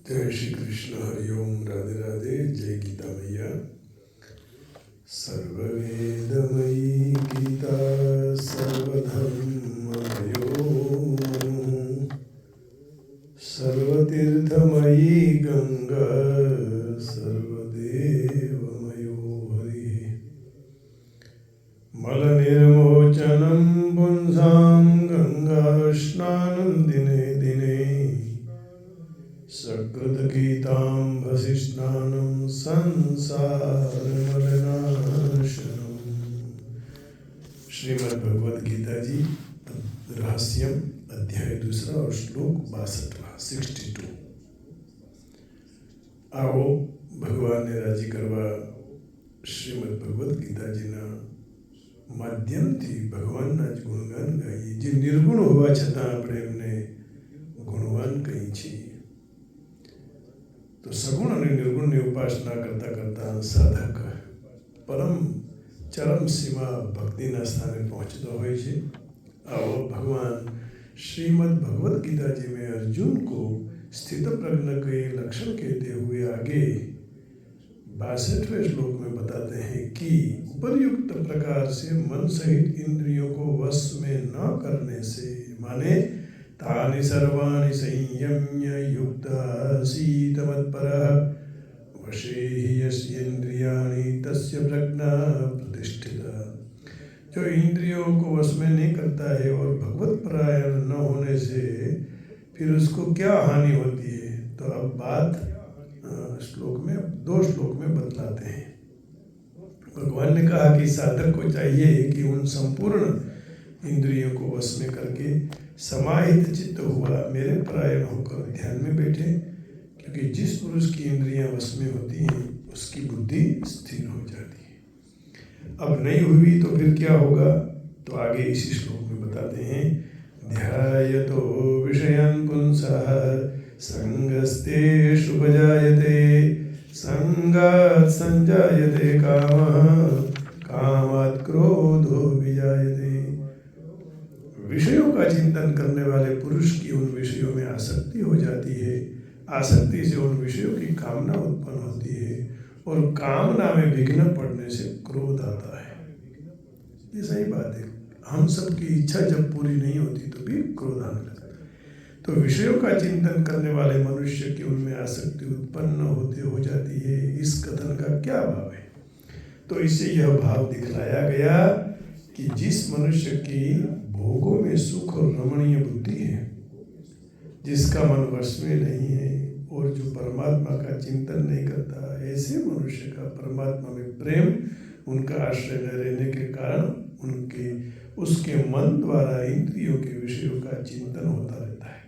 जय श्री कृष्ण, हरिओम, राधे राधे, जय गीता मैया। सर्ववेदमयी गीता सर्वधर्ममयो, सर्वतीर्थमयी गंगा सर्वदेवमयो हरिः। मलनिर्मोचनं पुंसां गंगा स्नानं दिने दिने, सकृतगीताम्भसि स्नानं संसारमलिनाशनम्। श्रीमद् भगवद गीता जी रहस्यम अध्याय 2 और श्लोक 62 62। आओ भगवान ने राजी करवा श्रीमद् भगवद गीता जीना માધ્યમથી ભગવાનના જ ગુણગાન ગાઈએ, જે નિર્ગુણ હોવા છતાં આપણે એમને ગુણવાન કહીએ છીએ। તો સગુણ અને નિર્ગુણની ઉપાસના કરતા કરતા સાધક પરમ ચરમ सीमा ભક્તિના સ્થાને પહોંચતો હોય છે। आओ भगवान श्रीमद् भगवद गीता जी में अर्जुन को स्थित प्रज्ञ के लक्षण कहते हुए आगे 62वें श्लोक में बताते हैं कि उपर्युक्त प्रकार से मन सहित इंद्रियों को वश में न करने से, माने तानि सर्वाणि संयम्य युक्त आसीत मत्परः वशे हि यस्येन्द्रियाणि तस्य प्रज्ञा प्रतिष्ठिता। जो इंद्रियों को वश में नहीं करता है और भगवत परायण न होने से फिर उसको क्या हानि होती है, तो अब बात श्लोक में 2 श्लोक में बतलाते हैं। भगवान ने कहा कि साधक को चाहिए कि उन संपूर्ण इंद्रियों को वश में करके समाहित चित्त हुआ मेरे परायण होकर ध्यान में बैठे, क्योंकि जिस पुरुष की इंद्रियां वश में होती हैं उसकी बुद्धि स्थिर हो जाती है। अब नहीं हुई तो फिर क्या होगा, तो आगे इसी श्लोक में बताते हैं। ध्यायतो विषयान् पुंसः संगस्तेषुपजायते, संगात् संजायते कामः, कामात् क्रोधो विजायते। विषयों का चिंतन करने वाले पुरुष की उन विषयों में आसक्ति हो जाती है, आसक्ति से उन विषयों की कामना उत्पन्न होती है और कामना में विघ्न पड़ने से क्रोध आता है। ये सही बात है, हम सबकी इच्छा जब पूरी नहीं होती तो भी क्रोध आने लगता है। तो विषयों का चिंतन करने वाले मनुष्य की उनमें आसक्ति उत्पन्न होते हो जाती है। इस कथन का क्या भाव है, तो इससे यह भाव दिखलाया गया कि जिस मनुष्य की भोगों में सुख और रमणीय बुद्धि है, जिसका मन वश में नहीं है और जो परमात्मा का चिंतन नहीं करता, ऐसे मनुष्य का परमात्मा में प्रेम उनका आश्रय न रहने के कारण उसके मन द्वारा इंद्रियों के विषयों का चिंतन होता रहता है।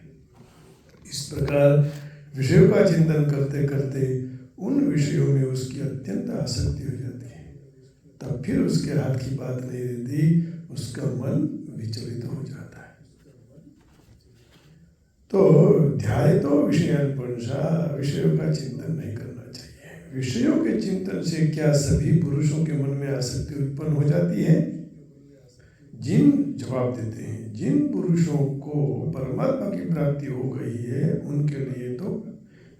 इस प्रकार विषयों का चिंतन करते करते उन विषयों में उसकी अत्यंत आसक्ति हो जाती है, तब फिर उसके हाथ की बात नहीं रहती, उसका मन विचलित हो जाता है। तो ध्याय तो विषयान् पुंसः, विषयों का चिंतन नहीं करना चाहिए। विषयों के चिंतन से क्या सभी पुरुषों के मन में आसक्ति उत्पन्न हो जाती है? जवाब देते हैं, जिन पुरुषों को परमात्मा की प्राप्ति हो गई है उनके लिए तो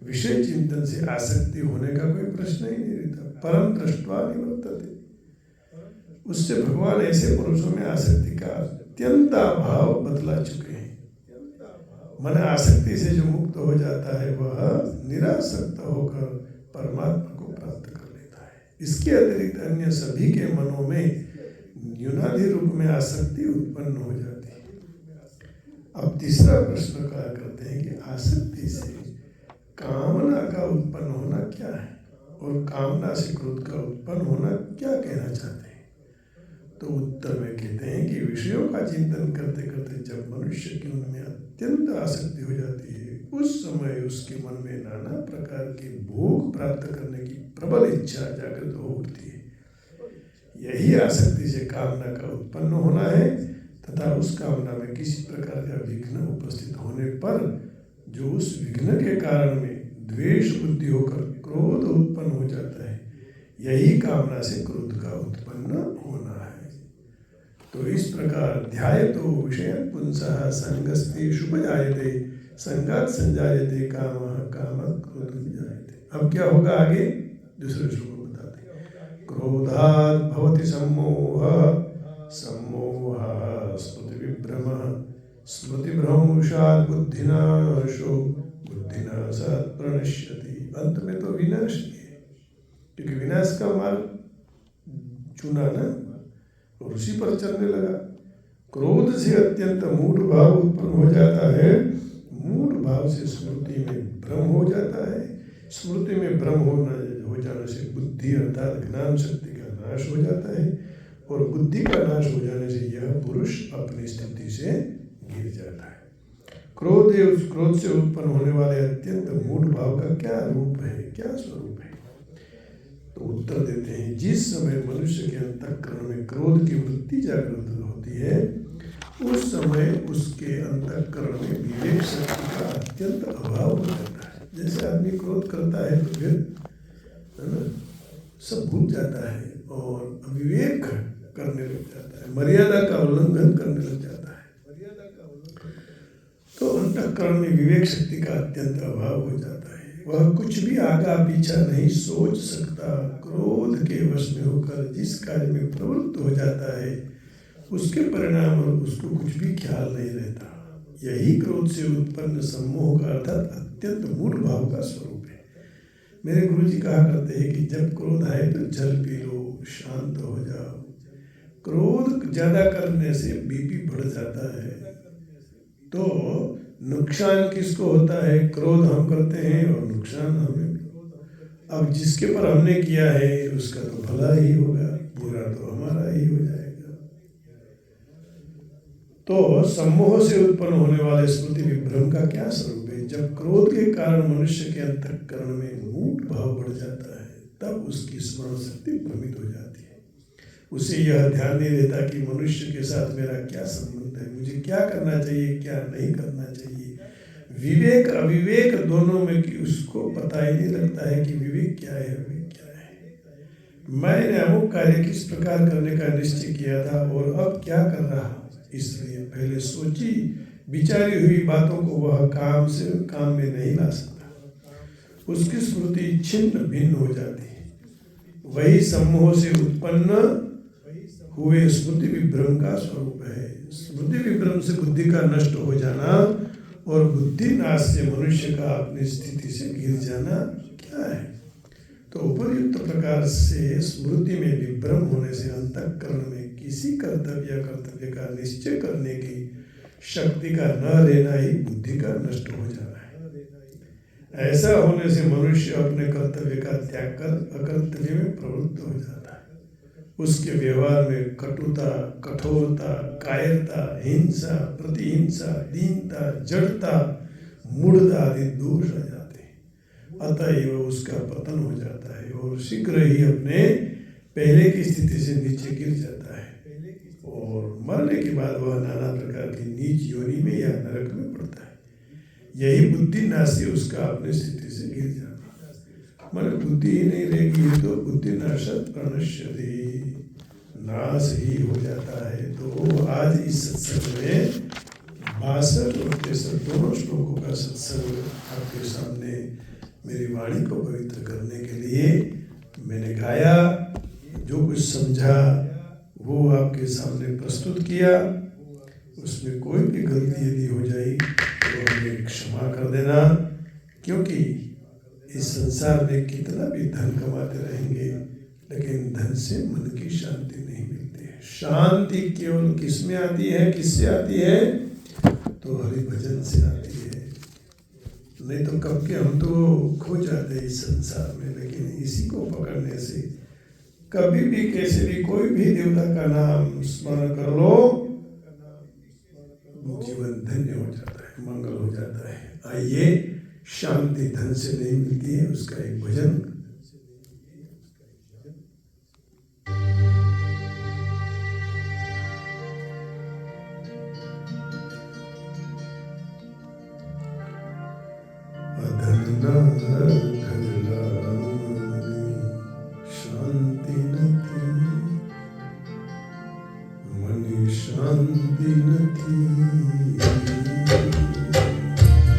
विषय चिंतन से आसक्ति होने का कोई प्रश्न ही नहीं रहता। परम दृष्ट्वा निवर्तते। उससे भगवान ऐसे पुरुषों में आसक्ति का अत्यंत अभाव बतला चुके हैं। मन आसक्ति से जो मुक्त हो जाता है वह निरासक्त होकर परमात्मा को प्राप्त कर लेता है। इसके अतिरिक्त अन्य सभी के मनों में न्यूनाधि रूप में आसक्ति उत्पन्न हो जाती है। अब तीसरा प्रश्न क्या करते हैं कि आसक्ति से कामना का उत्पन्न होना क्या है और कामना से क्रोध का उत्पन्न होना क्या कहना चाहते हैं? तो उत्तर में कहते हैं कि विषयों का चिंतन करते करते जब मनुष्य की उनमें अत्यंत आसक्ति हो जाती है, उस समय उसके मन में नाना प्रकार के भोग प्राप्त करने की प्रबल इच्छा जागृत हो उठती है। यही आसक्ति से कामना का उत्पन्न होना है, तथा उस कामना में किसी प्रकार का विघ्न उपस्थित होने पर जो उस विघ्न के कारण में द्वेष बुद्धि होकर क्रोध उत्पन्न हो जाता है, यही कामना से क्रोध का उत्पन्न होना है। तो इस प्रकार ध्यायतो विषयान् पुंसः संगस्तेषुपजायते, संगात संजायते कामः, कामात् क्रोधः जायते। अब क्या होगा आगे, दूसरे श्लोक में बताते हैं। क्रोधात् भवति सम्मोहः, सम्मोहः स्मृतिविभ्रमः, स्मृतिभ्रंशात् बुद्धिनाशो, बुद्धिनाशात् प्रणश्यति। अंत में तो विनाश ही है, क्योंकि विनाश का मार्ग चुना ना और उसी पर चलने लगा। क्रोध से अत्यंत मूढ़ भाव उत्पन्न हो जाता है, मूढ़ भाव से स्मृति में भ्रम हो जाता है, स्मृति में भ्रम हो जाने से बुद्धि अर्थात ज्ञान शक्ति का नाश हो जाता है, और बुद्धि का नाश हो जाने से यह पुरुष अपनी स्थिति से गिर जाता है। क्रोध से उत्पन्न होने वाले अत्यंत मूढ़ भाव का क्या रूप है, क्या स्वरूप है? तो उत्तर देते हैं, जिस समय मनुष्य के अंतःकरण में क्रोध की वृत्ति जागृत होती है, उस समय उसके अंतःकरण में विवेक शक्ति का अत्यंत अभाव हो जाता है। जैसे आदमी क्रोध करता है तो फिर है ना, सब भूल जाता है और अविवेक करने लग जाता है, मर्यादा का उल्लंघन करने लग जाता है। तो अंतःकरण में विवेक शक्ति का अत्यंत अभाव हो जाता है, वह कुछ भी आगा पीछा नहीं सोच सकता। क्रोध के वश में होकर जिस कार्य में प्रवृत्त हो जाता है, उसके परिणाम और उसको कुछ भी ख्याल नहीं रहता। यही क्रोध से उत्पन्न सम्मोह का अर्थात अत्यंत मूढ़ भाव का स्वरूप है। मेरे गुरु जी कहा करते हैं कि जब क्रोध आए तो जल पी लो, शांत हो जाओ। क्रोध ज्यादा करने से बीपी बढ़ जाता है। तो नुकसान किसको होता है? क्रोध हम करते हैं और नुकसान हमें। अब जिसके पर हमने किया है उसका तो भला ही होगा, बुरा तो हमारा ही हो जाएगा। तो सम्मोह से उत्पन्न होने वाले स्मृति विभ्रम का क्या स्वरूप है? जब क्रोध के कारण मनुष्य के अंतःकरण में मूढ़ भाव बढ़ जाता है, तब उसकी स्मरण शक्ति भ्रमित हो जाती है। उसे यह ध्यान नहीं रहता कि मनुष्य के साथ मेरा क्या संबंध है, मुझे क्या करना चाहिए, क्या नहीं करना चाहिए। विवेक अविवेक दोनों में कि उसको पता ही नहीं लगता है कि विवेक क्या है, अविवेक क्या है। मैंने अमुक कार्य किस प्रकार करने का निश्चय किया था और अब क्या कर रहा हूँ, इसलिए पहले सोची विचारी हुई बातों को वह काम में नहीं ला सकता। उसकी स्मृति छिन्न भिन्न हो जाती है। वही सम्मोह से उत्पन्न हुए स्मृति विभ्रम का स्वरूप है। स्मृति विभ्रम से बुद्धि का नष्ट हो जाना और बुद्धि नाश से मनुष्य का अपनी स्थिति से गिर जाना क्या है? तो उपयुक्त प्रकार से स्मृति में विभ्रम होने से अंतःकरण में किसी कर्तव्य का निश्चय करने की शक्ति का न रहना ही बुद्धि का नष्ट हो जाना है। ऐसा होने से मनुष्य अपने कर्तव्य का त्याग कर अकर्तव्य में प्रवृत्त हो जाता है। उसके व्यवहार में कटुता, कठोरता, कायरता, हिंसा, प्रतिहिंसा, दीनता, जड़ता, मूढ़ता आदि दोष आ जाते हैं। अतएव उसका पतन हो जाता है और शीघ्र ही अपने पहले की स्थिति से नीचे गिर जाता है और मरने के बाद वह नाना प्रकार की नीच योनि में या नरक में पड़ता है। यही बुद्धि नाश से उसका अपनी स्थिति से गिर जाना। मन बुद्धि ही नहीं रहेगी तो बुद्धि नाशत प्रणश्यति, नाश ही हो जाता है। तो आज इस सत्संग में 62 और 63 दोनों श्लोकों का सत्संग आपके सामने मेरी वाणी को पवित्र करने के लिए मैंने गाया। जो कुछ समझा वो आपके सामने प्रस्तुत किया। उसमें कोई भी गलती यदि हो जाए तो हमें क्षमा कर देना, क्योंकि इस संसार में कितना भी धन कमाते रहेंगे लेकिन धन से मन की शांति नहीं मिलती है। शांति केवल किस में आती है, किससे आती है? तो हरि भजन से आती है। नहीं तो कब के हम तो खो जाते हैं इस संसार में। लेकिन इसी को पकड़ने से कभी भी कैसे भी कोई भी देवता का नाम स्मरण कर लो, जीवन धन्य हो जाता है, मंगल हो जाता है। आइए, शांति धन से नहीं मिलती है, उसका एक भजन। अधन